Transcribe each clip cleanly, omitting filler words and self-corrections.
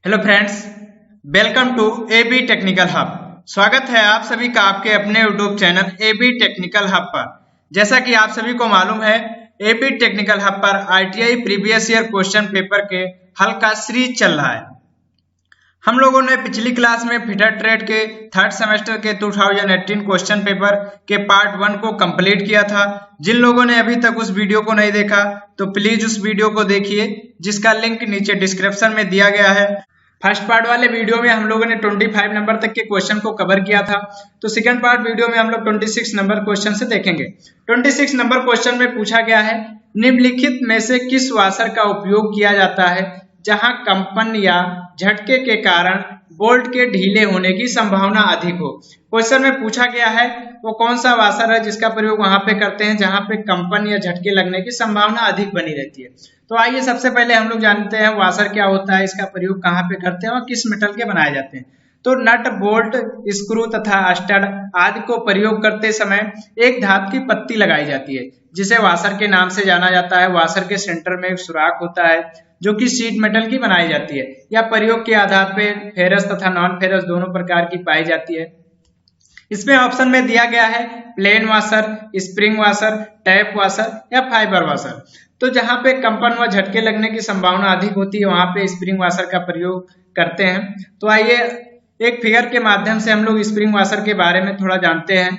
Hello friends, welcome to AB technical hub. स्वागत है आप सभी का आपके अपने YouTube channel AB technical hub पर। जैसा कि आप सभी को मालूम है, एबी टेक्निकल हब पर ITI previous year question paper के हल का सीरीज चल रहा है। हम लोगों ने पिछली क्लास में फिटर ट्रेड के थर्ड सेमेस्टर के 2018 क्वेश्चन पेपर के पार्ट 1 को कंप्लीट किया था। जिन लोगों ने अभी तक उस वीडियो को नहीं देखा तो प्लीज उस वीडियो को देखिए, जिसका लिंक नीचे डिस्क्रिप्शन में दिया गया है। फर्स्ट पार्ट वाले वीडियो में हम लोगों ने 25 नंबर तक के क्वेश्चन को कवर किया था, तो सेकंड पार्ट वीडियो में हम लोग 26 नंबर क्वेश्चन से देखेंगे। 26 नंबर क्वेश्चन में पूछा गया है, निम्नलिखित में से किस वाशर का उपयोग किया जाता है जहां कंपन या झटके के कारण बोल्ट के ढीले होने की संभावना अधिक हो। क्वेश्चन में पूछा गया है वो कौन सा वाशर है जिसका प्रयोग वहां पे करते हैं जहां पे कंपन या झटके लगने की संभावना अधिक बनी रहती है। तो आइए सबसे पहले हम लोग जानते हैं वाशर क्या होता है, इसका प्रयोग कहाँ पे करते हैं और किस मेटल के बनाए जाते हैं। तो नट, बोल्ट, स्क्रू तथा स्टड आदि को प्रयोग करते समय एक धातु की पत्ती लगाई जाती है जिसे वाशर के नाम से जाना जाता है। वाशर के सेंटर में एक सुराख होता है जो कि शीट मेटल की बनाई जाती है या प्रयोग के आधार पर फेरस तथा नॉन फेरस दोनों प्रकार की पाई जाती है। इसमें ऑप्शन में दिया गया है plain washer, spring washer, tap washer या फाइबर वाशर। तो जहां पे कंपन व झटके लगने की संभावना अधिक होती है वहां पे स्प्रिंग वाशर का प्रयोग करते हैं। तो आइए एक फिगर के माध्यम से हम लोग स्प्रिंग वाशर के बारे में थोड़ा जानते हैं।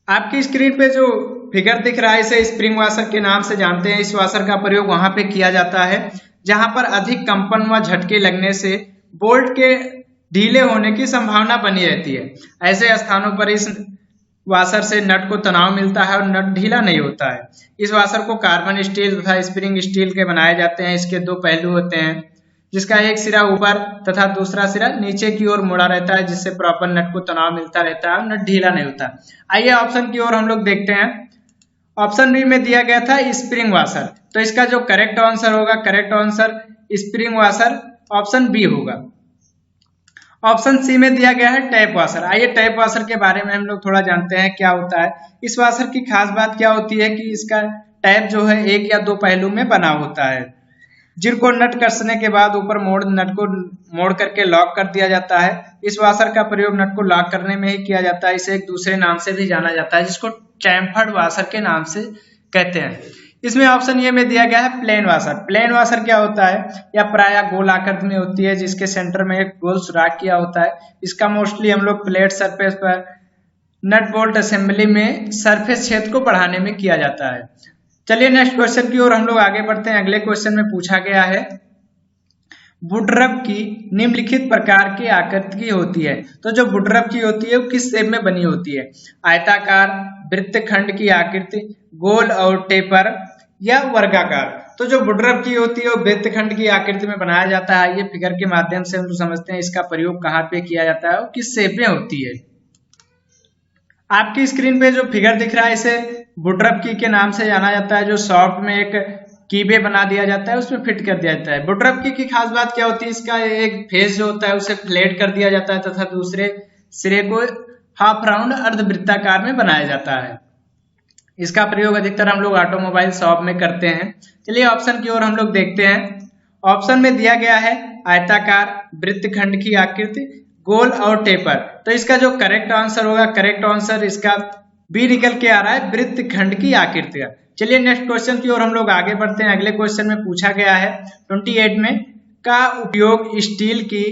आपकी स्क्रीन पे जो फिगर दिख रहा है इसे स्प्रिंग वाशर के नाम से जानते हैं। इस वाशर का प्रयोग वहां पे किया जाता है जहां पर अधिक कंपन व झटके लगने से बोल्ट के ढीले होने की संभावना बनी रहती है। ऐसे स्थानों पर इस वाशर से नट को तनाव मिलता है और नट ढीला नहीं होता है। इस वाशर को कार्बन स्टील तथा स्प्रिंग स्टील के बनाए जाते हैं। इसके दो पहलू होते हैं, जिसका एक सिरा ऊपर तथा दूसरा सिरा नीचे की ओर मुड़ा रहता है, जिससे प्रॉपर नट को तनाव मिलता रहता है और नट ढीला नहीं होता। आइए ऑप्शन की ओर हम लोग देखते हैं। ऑप्शन बी में दिया गया था स्प्रिंग वाशर, तो इसका जो करेक्ट आंसर होगा, correct answer spring washer option B होगा। ऑप्शन सी में दिया गया है टैप वाशर। आइए टैप वाशर के बारे में हम लोग थोड़ा जानते हैं क्या होता है। इस वाशर की खास बात क्या होती है कि इसका टैप जो है एक या दो पहलू में बना होता है, जिनको नट कसने के बाद ऊपर नट को मोड़ करके लॉक कर दिया जाता है। इस वाशर का प्रयोग नट को लॉक करने में ही किया जाता है। इसे एक दूसरे नाम से भी जाना जाता है जिसको चैम्फर्ड वाशर के नाम से कहते हैं। इसमें ऑप्शन ए में दिया गया है प्लेन वाशर। प्लेन वाशर क्या होता है, या प्राय गोल आकृति में होती है जिसके सेंटर में एक गोल सुराख किया होता है। इसका मोस्टली हम लोग प्लेट सरफेस पर नट बोल्ट असेंबली में सरफेस क्षेत्र को बढ़ाने में किया जाता है। चलिए नेक्स्ट क्वेश्चन की ओर हम लोग आगे बढ़ते हैं। अगले क्वेश्चन में पूछा गया है वुडरब की निम्नलिखित प्रकार की आकृति की होती है। तो जो वुडरब की होती है वो किस शेप में बनी होती है, आयताकार, वृत्तखंड की आकृति, गोल और टेपर या वर्गाकार। तो जो वुडरब की होती है वो वृत्तखंड की आकृति में बनाया जाता है। ये फिगर के माध्यम से हम समझते हैं इसका प्रयोग कहाँ पे किया जाता है और किस शेप में होती है। आपकी स्क्रीन पे जो फिगर दिख रहा है इसे वुडरब की के नाम से जाना जाता है। जो सॉफ्ट में एक कीबे बना दिया जाता है उसमें फिट कर दिया जाता है। वुडरब की खास बात क्या होती है, इसका एक फेस जो होता है उसे फ्लैट कर दिया जाता है तथा दूसरे सिरे को हाफ राउंड अर्धवृत्ताकार में बनाया जाता है। इसका प्रयोग अधिकतर हम लोग ऑटोमोबाइल शॉप में करते हैं। चलिए ऑप्शन की ओर हम लोग देखते हैं। ऑप्शन में दिया गया है आयताकार, वृत्तखंड की आकृति, गोल और टेपर। तो इसका जो करेक्ट आंसर होगा, करेक्ट आंसर इसका बी निकल के आ रहा है, वृत्तखंड की आकृति का। चलिए नेक्स्ट क्वेश्चन की ओर हम लोग आगे बढ़ते हैं। अगले क्वेश्चन में पूछा गया है 28 में का उपयोग स्टील की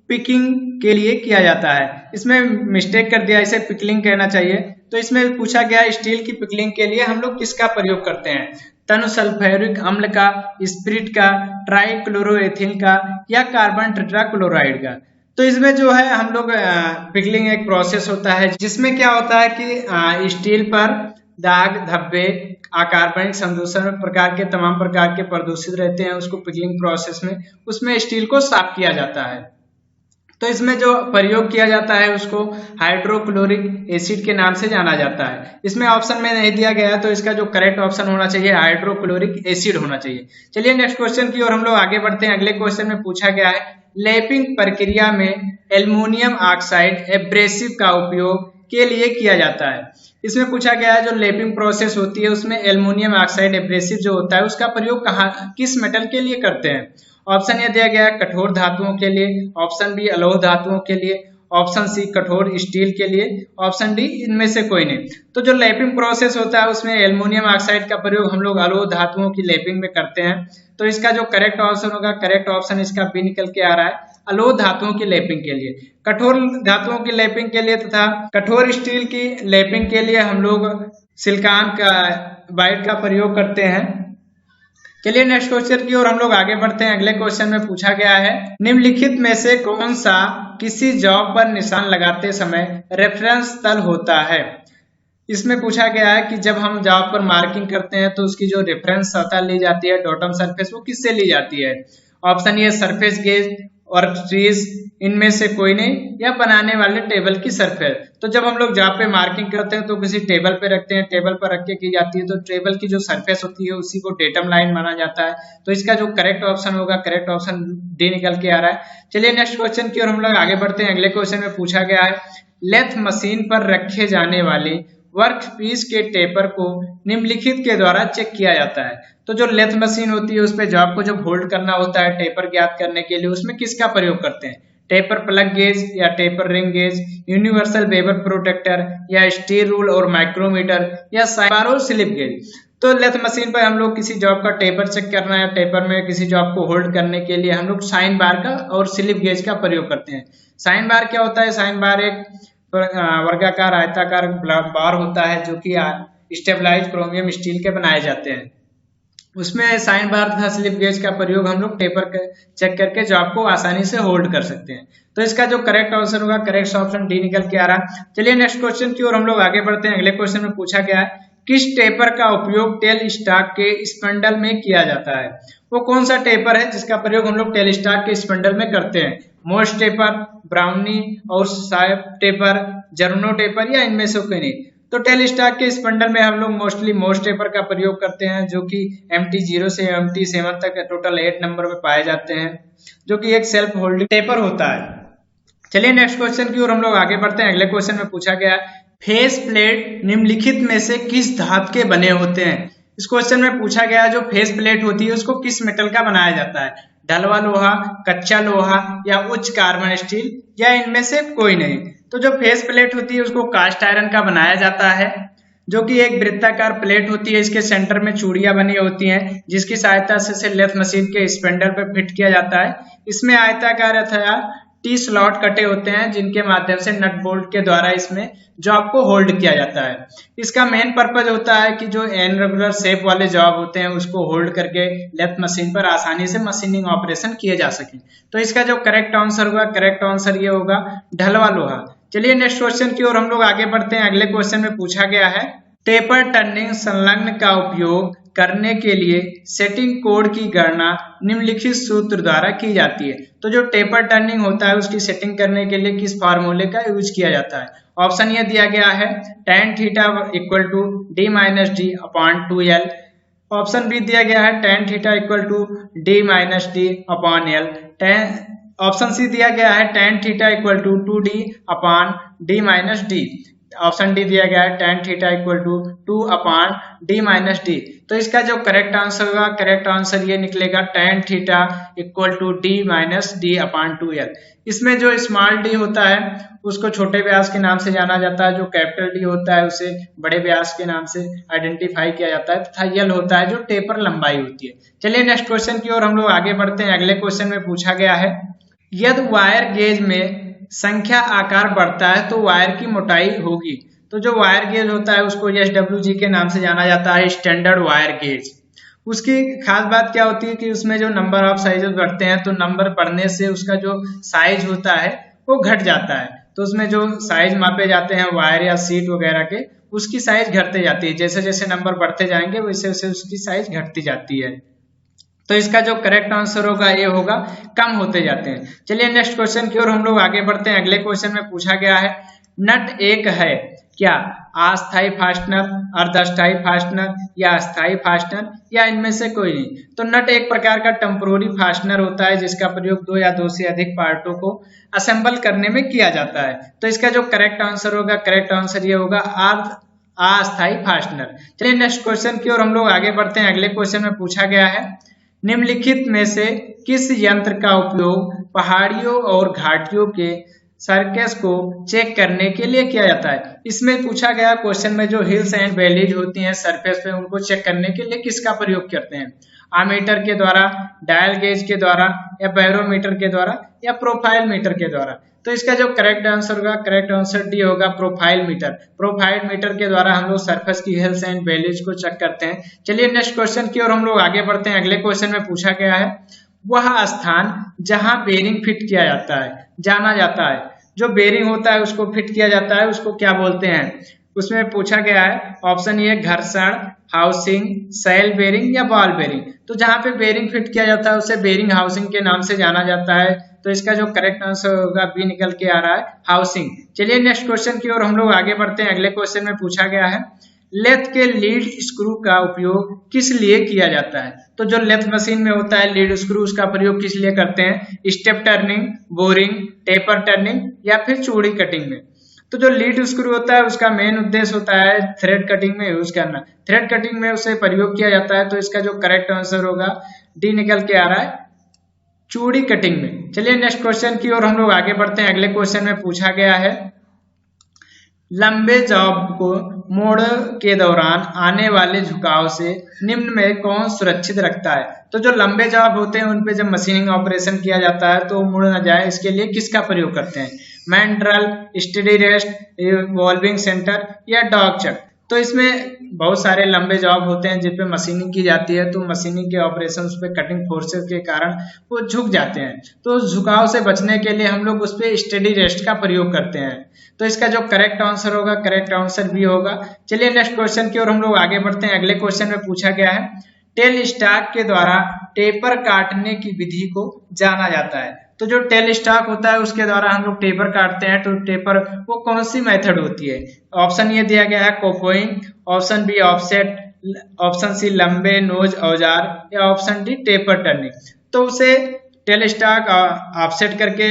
पिकिंग के लिए किया जाता है। इसमें मिस्टेक कर दिया, इसे पिकलिंग कहना चाहिए। तो इसमें पूछा गया स्टील की पिकलिंग के लिए हम लोग किसका प्रयोग करते हैं, तनु सल्फ्यूरिक अम्ल का, स्पिरिट का, ट्राइक्लोरोएथिल का या कार्बन टेट्राक्लोराइड का। तो इसमें जो है हम लोग पिकलिंग एक प्रोसेस होता है जिसमें क्या होता है कि स्टील पर दाग, धब्बे, अकार्बनिक संदूषण प्रकार के तमाम प्रकार के प्रदूषित रहते हैं, उसको पिकलिंग प्रोसेस में उसमें स्टील को साफ किया जाता है। तो इसमें जो प्रयोग किया जाता है उसको हाइड्रोक्लोरिक एसिड के नाम से जाना जाता है। इसमें ऑप्शन में नहीं दिया गया है, तो इसका जो करेक्ट ऑप्शन होना चाहिए हाइड्रोक्लोरिक एसिड होना चाहिए। चलिए नेक्स्ट क्वेश्चन की ओर हम लोग आगे बढ़ते हैं। अगले क्वेश्चन में पूछा गया है लैपिंग प्रक्रिया में एल्युमिनियम ऑक्साइड एब्रेसिव का उपयोग के लिए किया जाता है। इसमें पूछा गया है जो लैपिंग प्रोसेस होती है उसमें एल्युमिनियम ऑक्साइड एब्रेसिव जो होता है उसका प्रयोग किस मेटल के लिए करते हैं। ऑप्शन ये दिया गया है कठोर धातुओं के लिए, ऑप्शन बी अलोह धातुओं के लिए, ऑप्शन सी कठोर स्टील के लिए, ऑप्शन डी इनमें से कोई नहीं। तो जो लैपिंग प्रोसेस होता है उसमें एल्युमिनियम ऑक्साइड का प्रयोग हम लोग अलोह धातुओं की लैपिंग में करते हैं। तो इसका जो करेक्ट ऑप्शन होगा, करेक्ट ऑप्शन इसका बी निकल के आ रहा है, अलोह धातुओं की लैपिंग के लिए। कठोर धातुओं की लैपिंग के लिए तथा कठोर स्टील की लैपिंग के लिए हम लोग सिलिकॉन का बाइट का प्रयोग करते हैं। चलिए नेक्स्ट क्वेश्चन की ओर हम लोग आगे बढ़ते हैं। अगले क्वेश्चन में पूछा गया है निम्नलिखित में से कौन सा किसी जॉब पर निशान लगाते समय रेफरेंस तल होता है। इसमें पूछा गया है कि जब हम जॉब पर मार्किंग करते हैं तो उसकी जो रेफरेंस सतह ली जाती है, बॉटम सरफेस, वो किससे ली जाती है। ऑप्शन ये सरफेस गेज और ट्रीज, इनमें से कोई नहीं, या बनाने वाले टेबल की सरफेस। तो जब हम लोग जॉब पे मार्किंग करते हैं तो किसी टेबल पे रखते हैं, टेबल पर रख के की जाती है, तो टेबल की जो सरफेस होती है उसी को डेटम लाइन माना जाता है। तो इसका जो करेक्ट ऑप्शन होगा, करेक्ट ऑप्शन डी निकल के आ रहा है। चलिए नेक्स्ट क्वेश्चन की ओर हम लोग आगे बढ़ते हैं। अगले क्वेश्चन में पूछा गया है लेथ मशीन पर रखे जाने वाले वर्क पीस के टेपर को निम्नलिखित के द्वारा चेक किया जाता है। तो जो लेथ मशीन होती है उस पे जॉब को जब होल्ड करना होता है टेपर ज्ञात करने के लिए, उसमें किसका प्रयोग करते हैं, टेपर प्लग गेज या taper ring gauge, universal bevel protractor या स्टील रूल और माइक्रोमीटर या साइन बार और स्लिप गेज। तो लेथ मशीन पर हम लोग किसी जॉब का टेपर चेक करना है, टेपर में किसी जॉब को होल्ड करने के लिए हम लोग साइन बार का और स्लिप गेज का प्रयोग करते हैं। साइन बार क्या होता है, साइन बार एक वर्गाकार आयताकार बार होता है जो कि स्टेबलाइज क्रोमियम स्टील के बनाए जाते हैं। उसमें साइन बार तथा स्लिप गेज का प्रयोग हम लोग टेपर चेक करके जॉब को आसानी से होल्ड कर सकते हैं। तो इसका जो करेक्ट आंसर होगा, करेक्ट ऑप्शन डी निकल के आ रहा है। चलिए नेक्स्ट क्वेश्चन की ओर हम लोग आगे बढ़ते हैं। अगले क्वेश्चन में पूछा गया है किस टेपर का उपयोग टेल स्टॉक के स्पंडल में किया जाता है। वो कौन सा टेपर है जिसका प्रयोग हम लोग टेल स्टॉक के स्पंडल में करते हैं। मोस्ट टेपर, ब्राउनी और साइप टेपर, जर्नो टेपर या इनमें से कोई नहीं। तो टेल स्टॉक के स्पंडल में हम लोग मोस्टली मोस्ट टेपर का प्रयोग करते हैं जो कि MT0 से MT7 तक टोटल 8 नंबर में पाए जाते हैं, जो कि एक सेल्फ होल्डिंग टेपर होता है। चलिए नेक्स्ट क्वेश्चन की ओर हम लोग आगे बढ़ते हैं। अगले क्वेश्चन में पूछा गया फेस प्लेट निम्नलिखित में से किस धातु के बने होते हैं। इस क्वेश्चन में पूछा गया जो फेस प्लेट होती है उसको किस मेटल का बनाया जाता है, ढलवा लोहा, कच्चा लोहा या उच्च कार्बन स्टील या इनमें से कोई नहीं। तो जो फेस प्लेट होती है उसको कास्ट आयरन का बनाया जाता है, जो कि एक वृत्ताकार प्लेट होती है। इसके सेंटर में चूड़ियां बनी होती हैं जिसकी सहायता से लेथ मशीन के स्पेंडल पर फिट किया जाता है। इसमें आयताकार अथवा टी स्लॉट कटे होते हैं जिनके माध्यम से नट बोल्ट के द्वारा इसमें जॉब को होल्ड किया जाता है। इसका मेन पर्पज होता है कि जो इनरेगुलर शेप वाले जॉब होते हैं उसको होल्ड करके लेथ मशीन पर आसानी से मशीनिंग ऑपरेशन किए जा सके। तो इसका जो करेक्ट आंसर होगा, करेक्ट आंसर ये होगा ढलवा लोहा। चलिए नेक्स्ट क्वेश्चन की ओर हम लोग आगे बढ़ते हैं। अगले क्वेश्चन में पूछा गया है टेपर टर्निंग संलग्न का उपयोग करने के लिए सेटिंग कोड की गणना निम्नलिखित सूत्र द्वारा की जाती है। तो जो टेपर टर्निंग होता है उसकी सेटिंग करने के लिए किस फार्मूले का यूज किया जाता है। ऑप्शन ये दिया गया है tan theta equal to d minus D upon 2l। Option B दिया गया है tan theta equal to d minus D upon l। Option C दिया गया है tan theta equal to 2d upon d minus D. Option D दिया गया है tan theta equal to 2 upon d minus D. तो इसका जो करेक्ट आंसर होगा, करेक्ट आंसर ये निकलेगा tan theta equal to d minus D upon 2l। इसमें जो स्मॉल डी होता है उसको छोटे व्यास के नाम से जाना जाता है, जो कैपिटल डी होता है उसे बड़े व्यास के नाम से आइडेंटिफाई किया जाता है, तथा यल होता है जो टेपर लंबाई होती है। चलिए नेक्स्ट क्वेश्चन की ओर हम लोग आगे बढ़ते हैं। अगले क्वेश्चन में पूछा गया है यदि वायर गेज में संख्या आकार बढ़ता है तो वायर की मोटाई होगी। तो जो वायर गेज होता है उसको SWG के नाम से जाना जाता है, स्टैंडर्ड वायर गेज। उसकी खास बात क्या होती है कि उसमें जो नंबर ऑफ साइजेस बढ़ते हैं तो नंबर बढ़ने से उसका जो साइज होता है वो घट जाता है। तो उसमें जो साइज मापे जाते हैं वायर या सीट वगैरह के, उसकी साइज घटते जाती है। जैसे जैसे नंबर बढ़ते जाएंगे वैसे वैसे उसकी साइज घटती जाती है। तो इसका जो करेक्ट आंसर होगा ये होगा कम होते जाते हैं। चलिए नेक्स्ट क्वेश्चन की ओर हम लोग आगे बढ़ते हैं। अगले क्वेश्चन में पूछा गया है नट एक है क्या, अस्थायी फास्टनर, अर्धस्थायी फास्टनर या अस्थायी फास्टनर या इनमें से कोई नहीं। तो नट एक प्रकार का टेम्पोररी फास्टनर होता है जिसका प्रयोग 2 या 2 से अधिक पार्टों को असेंबल करने में किया जाता है। तो इसका जो करेक्ट आंसर होगा, करेक्ट आंसर ये होगा अस्थायी फास्टनर। चलिए नेक्स्ट क्वेश्चन की ओर हम लोग आगे बढ़ते हैं। अगले क्वेश्चन में पूछा गया है निम्नलिखित में से किस यंत्र का उपयोग पहाड़ियों और घाटियों के सरफेस को चेक करने के लिए किया जाता है? इसमें पूछा गया क्वेश्चन में जो हिल्स एंड वैलीज होती हैं सरफेस पे, उनको चेक करने के लिए किसका प्रयोग करते हैं? आमीटर के द्वारा, डायल गेज के द्वारा, या बैरोमीटर के द्वारा, या प्रोफाइल मीटर के द्वारा? तो इसका जो करेक्ट आंसर होगा, करेक्ट आंसर डी होगा, प्रोफाइल मीटर। प्रोफाइल मीटर के द्वारा हम लोग सरफेस की हिल्स एंड वैलीज को चेक करते हैं। चलिए नेक्स्ट क्वेश्चन की ओर हम लोग आगे बढ़ते हैं। अगले क्वेश्चन में पूछा गया है वह स्थान जहां बेरिंग फिट किया जाता है, जाना जाता है, जो बेरिंग होता है उसको फिट किया जाता है, उसको क्या बोलते हैं? उसमें पूछा गया है ऑप्शन ए घर्षण, हाउसिंग, सेल बेरिंग, या बॉल बेरिंग। तो जहां पे बेरिंग फिट किया जाता है उसे बेरिंग हाउसिंग के नाम से जाना जाता है। तो इसका जो करेक्ट आंसर होगा बी निकल के आ रहा है, हाउसिंग। चलिए नेक्स्ट क्वेश्चन की ओर हम लोग आगे बढ़ते हैं। अगले क्वेश्चन में पूछा गया है लेथ के लीड स्क्रू का उपयोग किस लिए किया जाता है? तो जो लेथ मशीन में होता है लीड स्क्रू, उसका प्रयोग किस लिए करते हैं? Step turning, boring, taper turning, या फिर चूड़ी कटिंग में? तो जो लीड स्क्रू होता है उसका मेन उद्देश्य होता है थ्रेड कटिंग में यूज करना, थ्रेड कटिंग में उसे प्रयोग किया जाता है। तो इसका जो करेक्ट आंसर होगा डी निकल के आ रहा है, चूड़ी कटिंग में। चलिए नेक्स्ट क्वेश्चन की ओर हम लोग आगे बढ़ते हैं। अगले क्वेश्चन में पूछा गया है लंबे जॉब को मोड़ के दौरान आने वाले झुकाव से निम्न में कौन सुरक्षित रखता है? तो जो लंबे जॉब होते हैं उन पे जब मशीनिंग ऑपरेशन किया जाता है तो मुड़ न जाए, इसके लिए किसका प्रयोग करते हैं? मैंड्रल, स्टेडी रेस्ट, वॉल्विंग सेंटर, या डॉग चक? तो इसमें बहुत सारे लंबे जॉब होते हैं जिन पे मशीनिंग की जाती है, तो मशीनिंग के ऑपरेशन पे कटिंग फोर्सेस के कारण वो झुक जाते हैं। तो झुकाव से बचने के लिए हम लोग उस पे स्टेडी रेस्ट का प्रयोग करते हैं। तो इसका जो करेक्ट आंसर होगा, करेक्ट आंसर भी होगा। चलिए नेक्स्ट क्वेश्चन की ओर हम लोग आगे बढ़ते हैं। अगले क्वेश्चन में पूछा गया है टेल स्टॉक के द्वारा टेपर काटने की विधि को जाना जाता है। तो जो टेल स्टॉक होता है उसके द्वारा हम लोग टेपर काटते हैं, तो टेपर वो कौन सी मेथड होती है? ऑप्शन ये दिया गया है coping, option B offset, option C लंबे नोज औजार, या ऑप्शन डी टेपर टर्निंग। तो उसे टेल स्टॉक ऑफसेट करके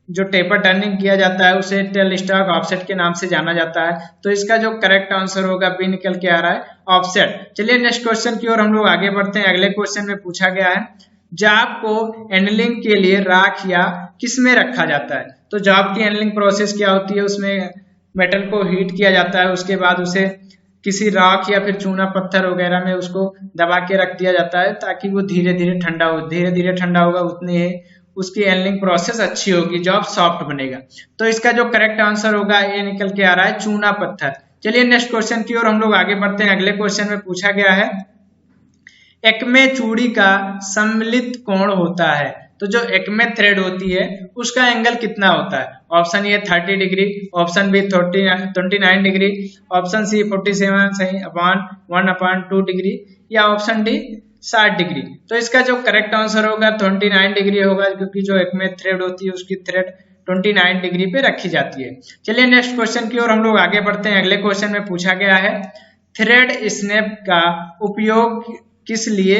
जो टेपर टर्निंग किया जाता है उसे टेल स्टॉक ऑफसेट के नाम से जाना जाता है। तो इसका जो करेक्ट आंसर होगा बी निकल के आ रहा है, ऑफसेट। चलिए नेक्स्ट क्वेश्चन की ओर हम लोग आगे बढ़ते हैं। अगले क्वेश्चन में पूछा गया है जॉब को एंडलिंग के लिए राख या किस में रखा जाता है? तो जॉब की एंडलिंग प्रोसेस क्या होती है? उसमें मेटल को हीट किया जाता है, उसके बाद उसे किसी राख या फिर चूना पत्थर वगैरह में उसको दबा के रख दिया जाता है ताकि वो धीरे धीरे ठंडा हो। धीरे धीरे ठंडा होगा उतनी ही उसकी एंडलिंग प्रोसेस अच्छी होगी, जॉब सॉफ्ट बनेगा। तो इसका जो करेक्ट आंसर होगा ये निकल के आ रहा है चूना पत्थर। चलिए नेक्स्ट क्वेश्चन की ओर हम लोग आगे बढ़ते हैं। अगले क्वेश्चन में पूछा गया है एक्मे चूड़ी का सम्मिलित कोण होता है। तो जो एक्मे थ्रेड होती है उसका एंगल कितना होता है? Option A 30 degree, option B 29 degree, option C 47/1/2 degree, या ऑप्शन डी 60 डिग्री। तो इसका जो करेक्ट आंसर होगा 29 डिग्री होगा, क्योंकि जो एक्मे थ्रेड होती है उसकी थ्रेड 29 डिग्री पे रखी जाती है। चलिए नेक्स्ट क्वेश्चन की ओर हम लोग आगे बढ़ते हैं। अगले क्वेश्चन में पूछा गया है थ्रेड स्नैप का उपयोग किस लिए,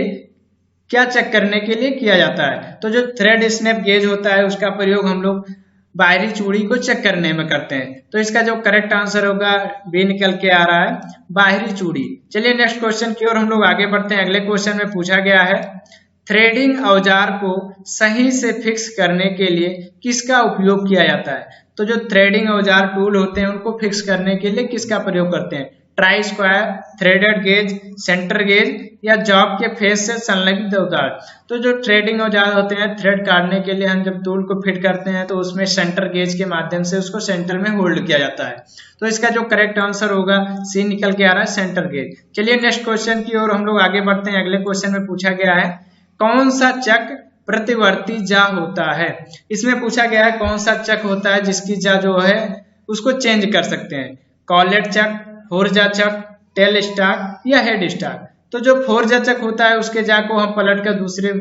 क्या चेक करने के लिए किया जाता है? तो जो थ्रेड स्नैप गेज होता है उसका प्रयोग हम लोग बाहरी चूड़ी को चेक करने में करते हैं। तो इसका जो करेक्ट आंसर होगा बी निकल के आ रहा है, बाहरी चूड़ी। चलिए नेक्स्ट क्वेश्चन की ओर हम लोग आगे बढ़ते हैं। अगले क्वेश्चन में पूछा गया है थ्रेडिंग औजार को सही से फिक्स करने के लिए किसका उपयोग किया जाता है? तो जो थ्रेडिंग औजार टूल होते हैं उनको फिक्स करने के लिए किसका प्रयोग करते हैं? Try square, threaded gauge, centre gauge, या जॉब के फेस से संलग्न औजार। तो जो थ्रेडिंग औजार होते हैं थ्रेड काटने के लिए हम जब टूल को फिट करते हैं तो उसमें सेंटर गेज के माध्यम से उसको सेंटर में होल्ड किया जाता है। तो इसका जो करेक्ट आंसर होगा सी निकल के आ रहा है, सेंटर गेज। चलिए नेक्स्ट क्वेश्चन की ओर हम लोग आगे बढ़ते हैं। अगले क्वेश्चन में पूछा गया है कौन सा चक प्रतिवर्ती जा होता है? इसमें पूछा गया है कौन सा चक होता है जिसकी जा जो है उसको चेंज कर सकते हैं? कॉलेट चक, फोरजा चक, टेल स्टॉक, या हेड स्टॉक। तो जो फोरजा चक होता है उसके जा को हम पलट कर दूसरे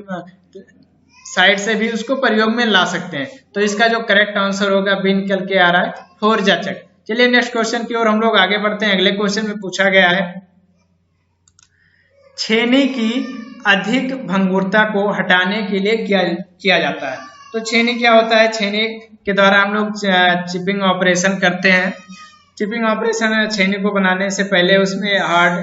साइड से भी उसको प्रयोग में ला सकते हैं। तो इसका जो करेक्ट आंसर होगा बी निकल के आ रहा है, फोरजा चक। चलिए नेक्स्ट क्वेश्चन की ओर हम लोग आगे बढ़ते हैं। अगले क्वेश्चन में पूछा गया है छेनी की अधिक भंगुरता को हटाने के लिए किया जाता है। तो छेनी क्या होता है? छेनी के द्वारा हम लोग चिपिंग ऑपरेशन करते हैं। चिपिंग ऑपरेशन छेनी को बनाने से पहले उसमें हार्ड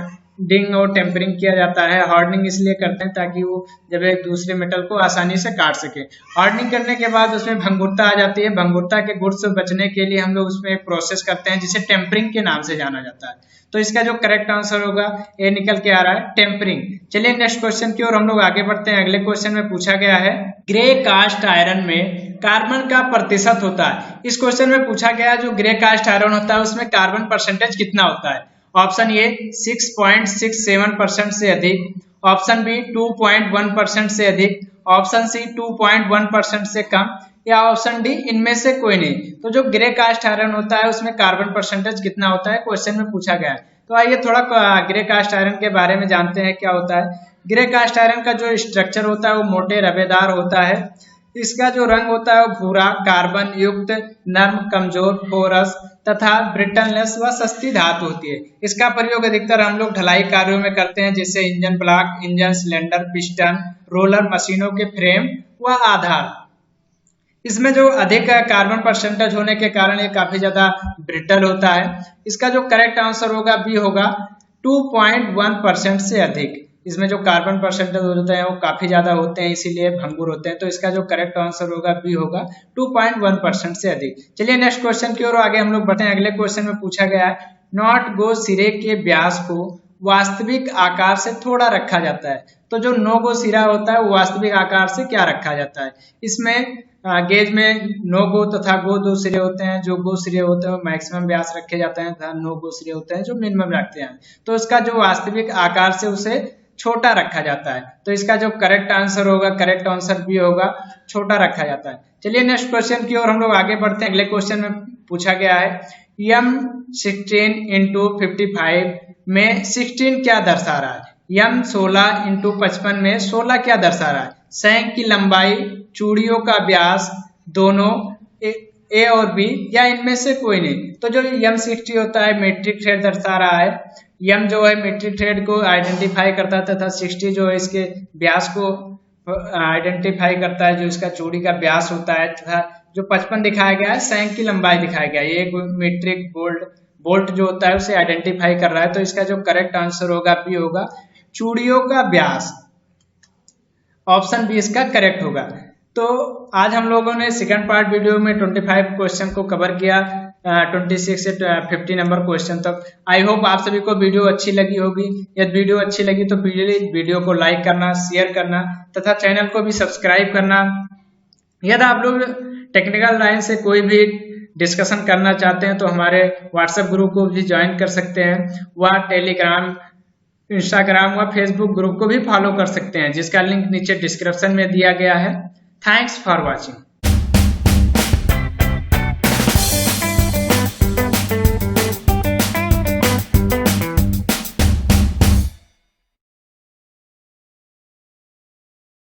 हार्डनिंग और टेम्परिंग किया जाता है। हार्डनिंग इसलिए करते हैं ताकि वो जब एक दूसरे मेटल को आसानी से काट सके। हार्डनिंग करने के बाद उसमें भंगुरता आ जाती है। भंगुरता के गुण से बचने के लिए हम लोग उसमें एक प्रोसेस करते हैं जिसे टेम्परिंग के नाम से जाना जाता है। तो इसका जो करेक्ट आंसर होगा ये निकल के आ रहा है टेम्परिंग। चलिए नेक्स्ट क्वेश्चन की ओर हम लोग आगे बढ़ते हैं। अगले क्वेश्चन में पूछा गया है ग्रे कास्ट आयरन में कार्बन का प्रतिशत होता है। इस क्वेश्चन में पूछा गया जो ग्रे कास्ट आयरन होता है उसमें कार्बन परसेंटेज कितना होता है। ऑप्शन ए 6.67% से अधिक, ऑप्शन बी 2.1% से अधिक, ऑप्शन सी 2.1% से कम, या ऑप्शन डी इनमें से कोई नहीं। तो जो ग्रे कास्ट आयरन होता है उसमें कार्बन परसेंटेज कितना होता है क्वेश्चन में पूछा गया है। तो आइए थोड़ा ग्रे कास्ट आयरन के बारे में जानते हैं क्या होता है। ग्रे कास्ट आयरन का जो स्ट्रक्चर होता है वो मोटे रवेदार होता है। इसका जो रंग होता है वो भूरा, कार्बन युक्त, नर्म, कमजोर, पोरस तथा ब्रिटलनेस व सस्ती धातु होती है। इसका प्रयोग अधिकतर हम लोग ढलाई कार्यों में करते हैं जैसे engine block, engine cylinder, piston, roller मशीनों के फ्रेम व आधार। इसमें जो अधिक कार्बन परसेंटेज होने के कारण ये काफी ज्यादा ब्रिटल होता है। इसका जो करेक्ट आंसर होगा बी होगा 2.1% से अधिक। इसमें जो कार्बन परसेंटेज होते हैं वो काफी ज्यादा होते हैं इसीलिए भंगुर होते हैं। तो इसका जो करेक्ट आंसर होगा बी होगा 2.1% से अधिक। चलिए नेक्स्ट क्वेश्चन की ओर आगे हम लोग बढ़ते हैं। अगले क्वेश्चन में पूछा गया है नॉट गो सिरे के व्यास को वास्तविक आकार से थोड़ा रखा जाता है। तो जो नो गो सिरा होता है वो वास्तविक आकार से क्या रखा जाता है। इसमें गेज में नो गो तथा गो दो सिरे होते हैं। जो गो सिरे होते हैं वो मैक्सिमम व्यास रखे जाते हैं तथा नो गो सिरे होते हैं जो मिनिमम रखते हैं। तो इसका जो वास्तविक आकार से उसे छोटा रखा जाता है। तो इसका जो करेक्ट आंसर होगा, करेक्ट आंसर भी होगा छोटा रखा जाता है। चलिए नेक्स्ट क्वेश्चन की ओर हम लोग आगे बढ़ते हैं। अगले क्वेश्चन में पूछा गया है M16 × 55 में 16 क्या दर्शा रहा है। M16 × 55 में 16 क्या दर्शा रहा है। शंख की लंबाई, चूड़ियों का व्यास, दोनों, ए और बी, या इनमें से कोई नहीं। तो जो M60 होता है मेट्रिक थ्रेड दर्शा रहा है। M जो है मेट्रिक थ्रेड को आइडेंटिफाई करता है तथा 60 जो है इसके व्यास को आइडेंटिफाई करता है जो इसका चूड़ी का व्यास होता है। तथा जो 55 दिखाया गया है शंख की लंबाई दिखाया गया है। ये मेट्रिक बोल्ट जो होता है उसे आइडेंटिफाई कर रहा है। तो इसका जो करेक्ट आंसर होगा बी होगा चूड़ियों का व्यास। ऑप्शन बी इसका करेक्ट होगा। तो आज हम लोगों ने सेकंड पार्ट वीडियो में 25 क्वेश्चन को कवर किया, 26 से 50 नंबर क्वेश्चन तक। आई होप आप सभी को वीडियो अच्छी लगी होगी। यदि वीडियो अच्छी लगी तो वीडियो को लाइक करना, शेयर करना तथा चैनल को भी सब्सक्राइब करना। यदि आप लोग टेक्निकल लाइन से कोई भी डिस्कशन करना चाहते हैं तो हमारे व्हाट्सएप ग्रुप को भी ज्वाइन कर सकते हैं, व टेलीग्राम, इंस्टाग्राम व फेसबुक ग्रुप को भी फॉलो कर सकते हैं जिसका लिंक नीचे डिस्क्रिप्शन में दिया गया है। Thanks for watching.